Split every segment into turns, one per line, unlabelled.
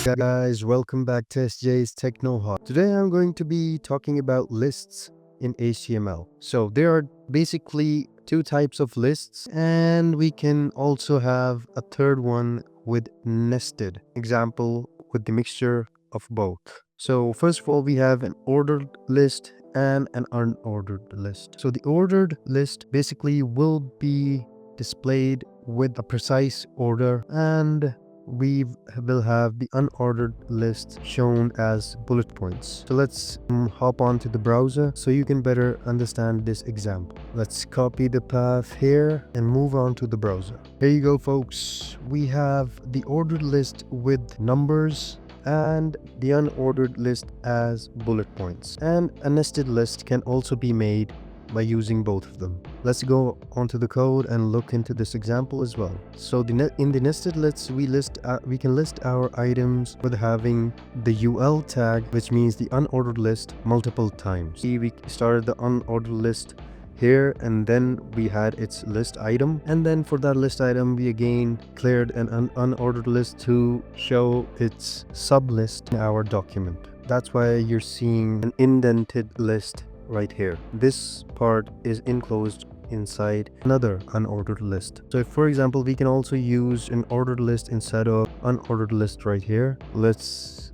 Guys, welcome back to SJ's Technohub. Today I'm going to be talking about lists in HTML. So there are basically two types of lists, and we can also have a third one with nested. Example with the mixture of both. So first of all, we have an ordered list and an unordered list. So the ordered list basically will be displayed with a precise order, and we will have the unordered list shown as bullet points. So let's hop on to the browser so you can better understand this example. Let's copy the path here and move on to the browser. Here you go, folks. We have the ordered list with numbers and the unordered list as bullet points. And a nested list can also be made by using both of them. Let's go onto the code and look into this example as well. So in the nested lists, we can list our items with having the UL tag, which means the unordered list, multiple times. We started the unordered list here, and then we had its list item, and then for that list item we again cleared an unordered list to show its sublist in our document. That's why you're seeing an indented list right here. This part is enclosed inside another unordered list. So if, for example, we can also use an ordered list instead of unordered list right here. Let's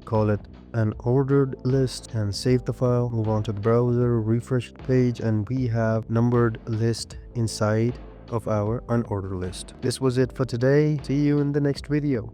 call it an ordered list and save the file. Move on to the browser, refresh the page, and we have numbered list inside of our unordered list. This was it for today. See you in the next video.